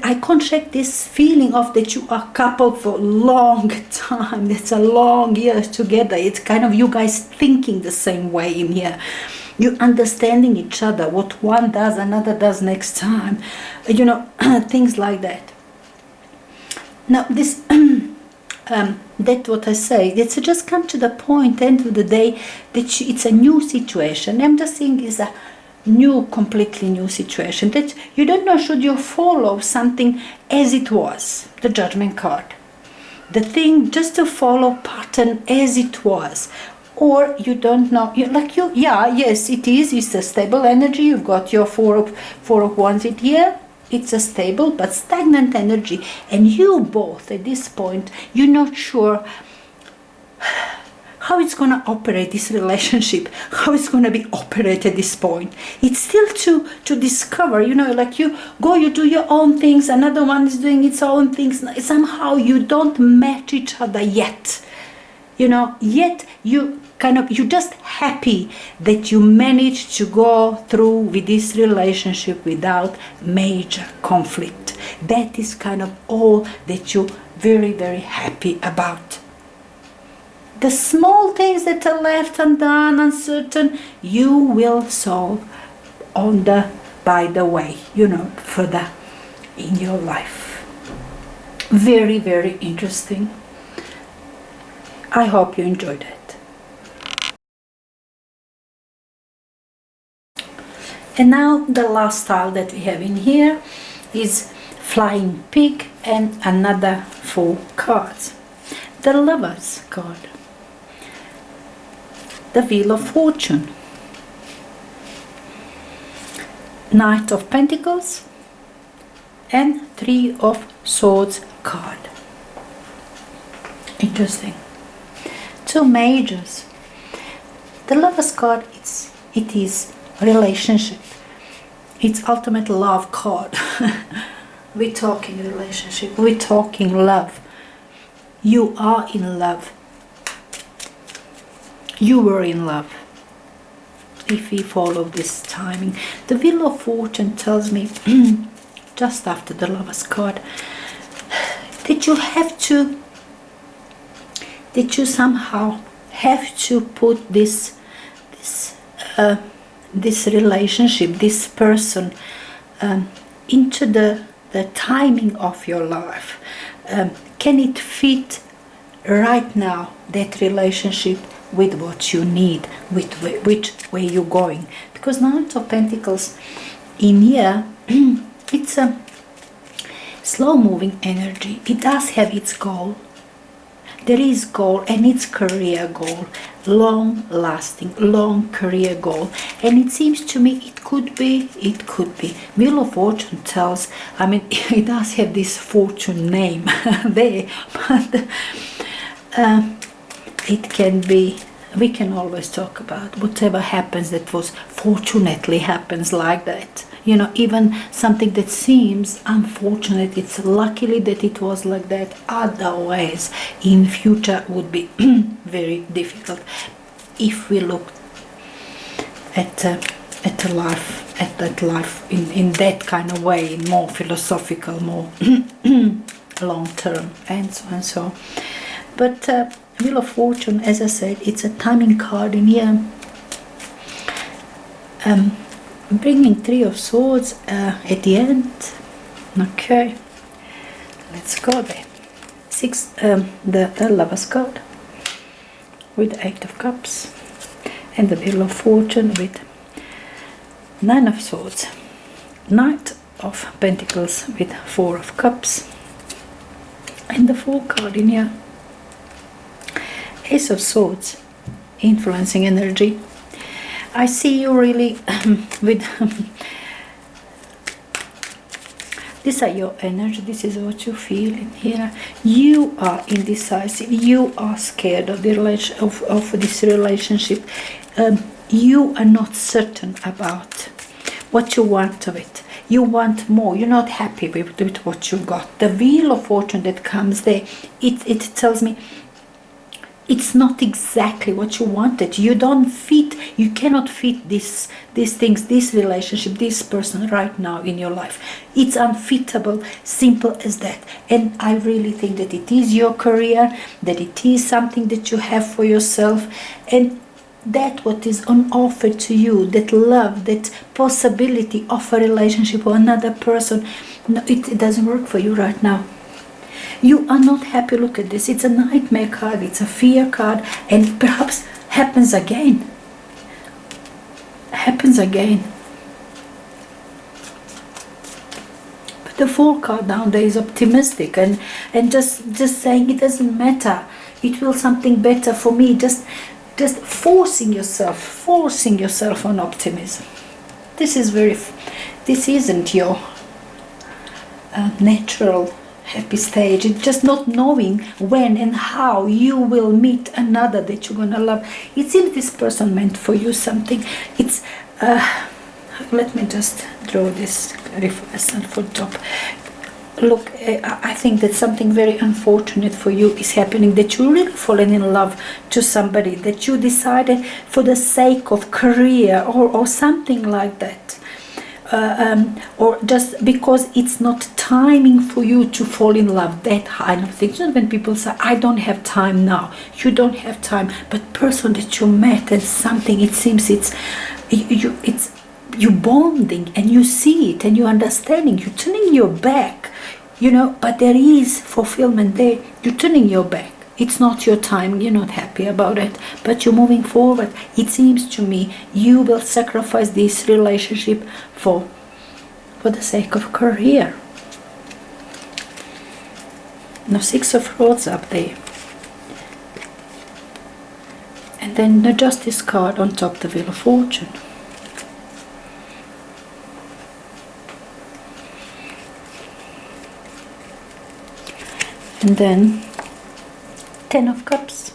I contract this feeling of that you are coupled for a long time. That's a long years together. It's kind of you guys thinking the same way in here. You understanding each other. What one does, another does next time. Things like that. Now this, that's what I say. It's just come to the point, end of the day, that it's a new situation. I'm just saying it's a completely new situation. That you don't know should you follow something as it was, the Judgment card. the thing just to follow pattern as it was. Or you don't know, yes, it is, it's a stable energy. You've got your four of wands in here. It's a stable but stagnant energy, and you both at this point, you're not sure how it's going to operate, this relationship, how it's going to be operated at this point. It's still to discover, you do your own things, another one is doing its own things. Somehow you don't match each other yet. Yet you're just happy that you managed to go through with this relationship without major conflict. That is kind of all that you're very, very happy about. The small things that are left undone, uncertain, you will solve by the way, further in your life. Very, very interesting. I hope you enjoyed it. And now the last style that we have in here is Flying Pig and another 4 cards. The Lover's card. The Wheel of Fortune. Knight of Pentacles and 3 of Swords card. Interesting. 2 majors. The Lover's card, it is relationship. It's ultimate love card. We're talking relationship. We're talking love. You are in love. You were in love. If we follow this timing. The Wheel of Fortune tells me, just after the Lover's card, that you somehow have to put this relationship, this person, into the timing of your life. Can it fit right now, that relationship, with what you need, with which way you're going? Because Knight of Pentacles in here, it's a slow-moving energy. It does have its goal. There is goal, and it's career goal, long-lasting, long career goal. And it seems to me it could be. Wheel of Fortune tells, it does have this fortune name there, but it can be, we can always talk about whatever happens that was fortunately happens like that. Even something that seems unfortunate, it's luckily that it was like that. Otherwise, in future would be very difficult. If we look at that life in that kind of way, in more philosophical, more long term, and so and so. But Wheel of Fortune, as I said, it's a timing card in here. Bringing 3 of Swords at the end. Okay, let's go there. 6, the Lover's card with 8 of Cups, and the Wheel of Fortune with 9 of Swords, Knight of Pentacles with 4 of Cups, and the 4 card in here, Ace of Swords, influencing energy. I see you really with these are your energy. This is what you feel in here. You are indecisive. You are scared of the of this relationship. You are not certain about what you want of it. You want more. You're not happy with what you got. The Wheel of Fortune that comes there, it tells me it's not exactly what you wanted. You don't fit, you cannot fit these things, this relationship, this person right now in your life. It's unfittable, simple as that. And I really think that it is your career, that it is something that you have for yourself, and that what is on offer to you, that love, that possibility of a relationship with another person, no, it doesn't work for you right now. You are not happy. Look at this. It's a nightmare card. It's a fear card. And perhaps happens again. Happens again. But The Fool card down there is optimistic and just saying it doesn't matter. It will something better for me. Just forcing yourself on optimism. This isn't your natural happy stage. It's just not knowing when and how you will meet another that you're gonna love. It seems this person meant for you something. It's let me just draw this clarifiers for top. Look, I think that something very unfortunate for you is happening, that you really fallen in love to somebody, that you decided for the sake of career or something like that. Or just because it's not timing for you to fall in love, that kind of thing. Just when people say, I don't have time now, you don't have time, but person that you met and something, it seems it's you bonding and you see it and you understanding, you're turning your back, but there is fulfillment there. You're turning your back. It's not your time, you're not happy about it, but you're moving forward. It seems to me you will sacrifice this relationship for the sake of career. Now 6 of Rods up there. And then the Justice card on top, the Wheel of Fortune. And then 10 of Cups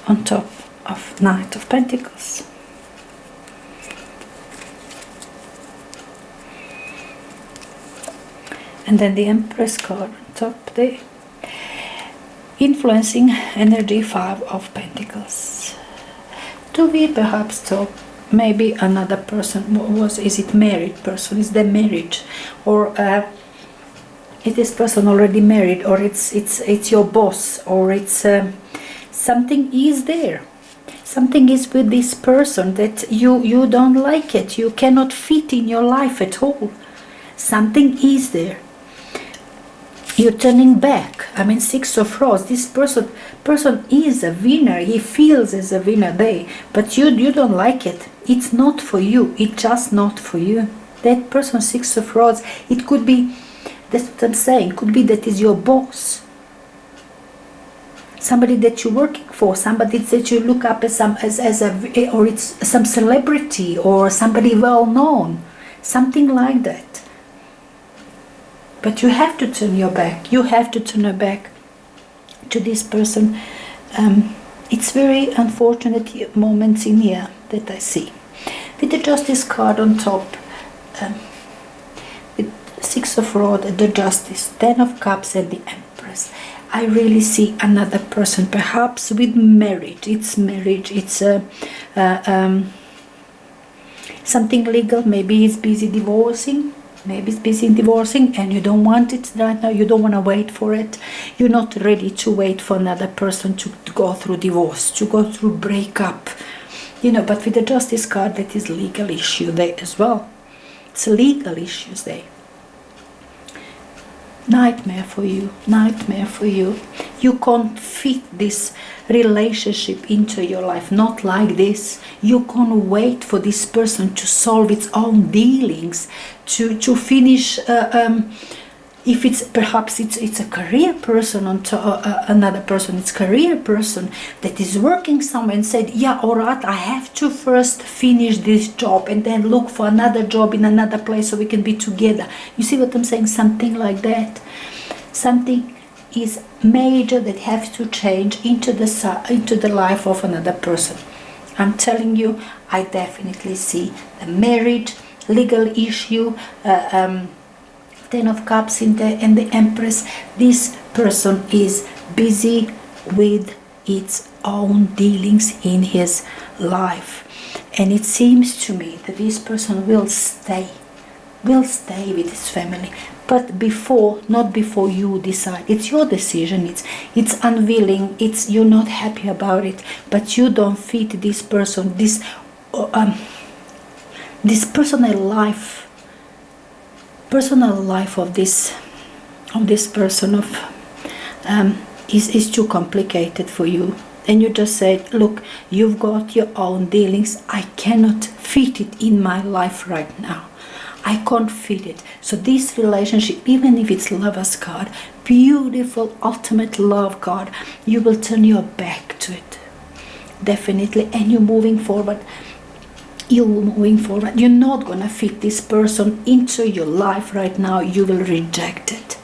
on top of Knight of Pentacles. And then the Empress card on top there. Influencing energy, 5 of Pentacles. To be perhaps top, maybe another person is it married person, is there marriage, or is this person already married, or it's your boss, or it's something is there. Something is with this person that you don't like it. You cannot fit in your life at all. Something is there. You're turning back. 6 of Rods. This person is a winner. He feels as a winner there, but you don't like it. It's not for you. It's just not for you. That person, 6 of Rods. It could be. That's what I'm saying. Could be that is your boss. Somebody that you're working for. Somebody that you look up as or it's some celebrity or somebody well known. Something like that. But you have to turn your back. You have to turn your back to this person. It's very unfortunate moments in here that I see. With the Justice card on top. With 6 of Rods, the Justice, 10 of Cups and the Empress. I really see another person, perhaps with marriage. It's something legal. Maybe he's busy divorcing. And you don't want it right now. You don't want to wait for it. You're not ready to wait for another person to go through divorce, to go through breakup. But with the Justice card, that is legal issue there as well. It's legal issues there. Nightmare for you. You can't fit this relationship into your life, not like this. You can't wait for this person to solve its own dealings, to finish. If it's perhaps it's a career person another person, it's career person that is working somewhere and said, yeah, all right, I have to first finish this job and then look for another job in another place so we can be together. You see what I'm saying? Something like that. Something is major that has to change into the life of another person. I'm telling you, I definitely see the marriage, legal issue, 10 of Cups and the Empress. This person is busy with its own dealings in his life, and it seems to me that this person will stay with his family, but not before you decide. It's your decision. It's unwilling. You're not happy about it, but you don't fit this person. This personal life of this person is too complicated for you, and you just say, look, you've got your own dealings. I cannot fit it in my life right now. I can't feel it. So this relationship, even if it's Lover's card, beautiful, ultimate love card, you will turn your back to it. Definitely. And you're moving forward. You're moving forward. You're not going to fit this person into your life right now. You will reject it.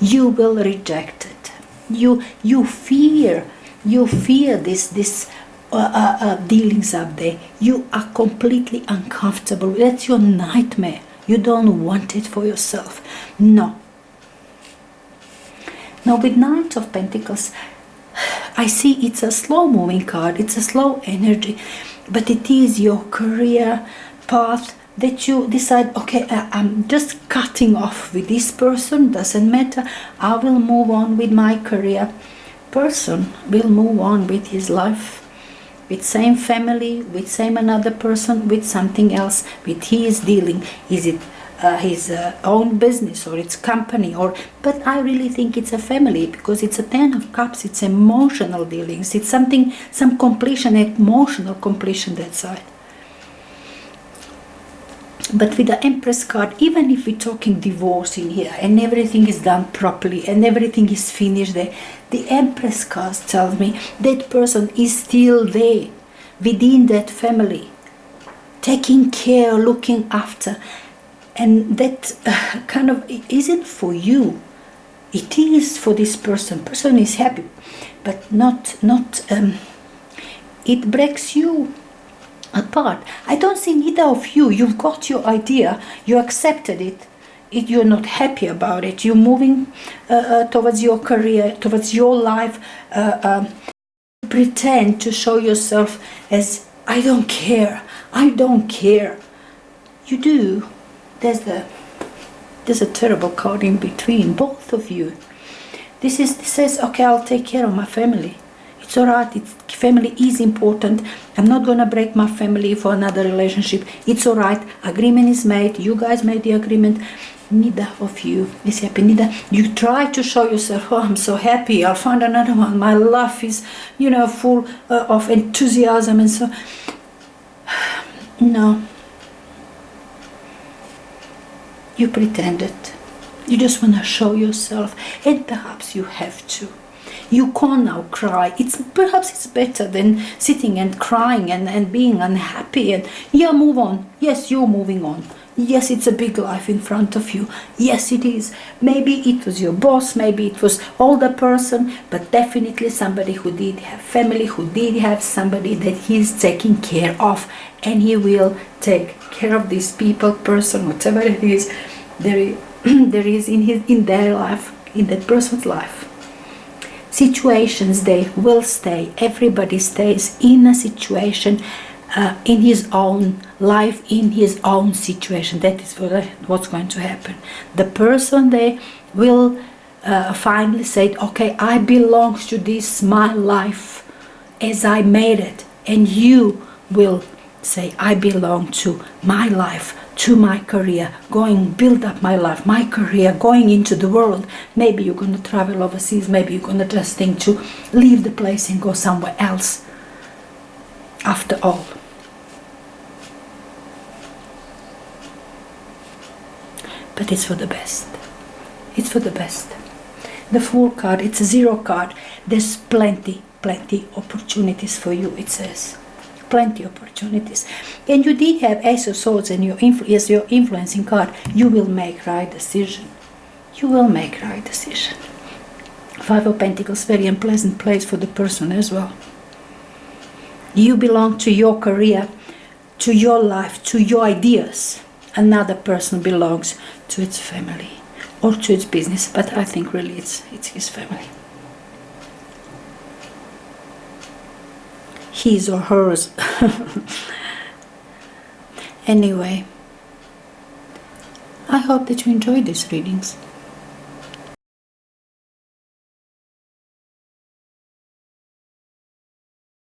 You will reject it. You fear this dealings up there. You are completely uncomfortable. That's your nightmare. You don't want it for yourself. No. Now with Nine of Pentacles, I see it's a slow moving card. It's a slow energy, but it is your career path that you decide, okay, I'm just cutting off with this person, doesn't matter, I will move on with my career. Person will move on with his life, with same family, with same another person, with something else, with his dealing. Is it his own business or its company, but I really think it's a family, because it's a 10 of Cups. It's emotional dealings. It's something, some completion, emotional completion that side. But with the Empress card, even if we're talking divorce in here and everything is done properly and everything is finished there, the Empress card tells me that person is still there within that family, taking care, looking after. And that kind of isn't for you. It is for this person. Person is happy, but not it breaks you apart. I don't see neither of you. You've got your idea. You accepted it. You're not happy about it. You're moving towards your career, towards your life. Pretend to show yourself as, I don't care. I don't care. You do. There's a terrible card in between, both of you. This says, okay, I'll take care of my family. It's alright, family is important. I'm not gonna break my family for another relationship. It's alright, agreement is made, you guys made the agreement. Neither of you is happy, neither. You try to show yourself, oh, I'm so happy, I'll find another one. My life is, full of enthusiasm and so. No. You pretended. You just want to show yourself, and perhaps you have to. You can't now cry. Perhaps it's better than sitting and crying and being unhappy. And yeah, move on. Yes, you're moving on. Yes, it's a big life in front of you. Yes, it is. Maybe it was your boss, maybe it was older person, but definitely somebody who did have family, who did have somebody that he's taking care of, and he will take care of these people, person, whatever it is there is in their life, in that person's life. Situations, they will stay. Everybody stays in a situation, in his own life, in his own situation. That is what's going to happen. The person, they will finally say, okay, I belong to this, my life as I made it. And you will say, I belong to my life, to my career, build up my life, my career, going into the world. Maybe you're going to travel overseas, maybe you're going to just think to leave the place and go somewhere else. After all. But it's for the best. It's for the best. The Fool card, it's a 0 card. There's plenty opportunities for you, it says. Plenty opportunities. And you did have Ace of Swords and your influencing card. You will make right decision. You will make right decision. 5 of Pentacles, very unpleasant place for the person as well. You belong to your career, to your life, to your ideas. Another person belongs to its family or to its business, but I think really it's his family. His or hers. Anyway, I hope that you enjoyed these readings.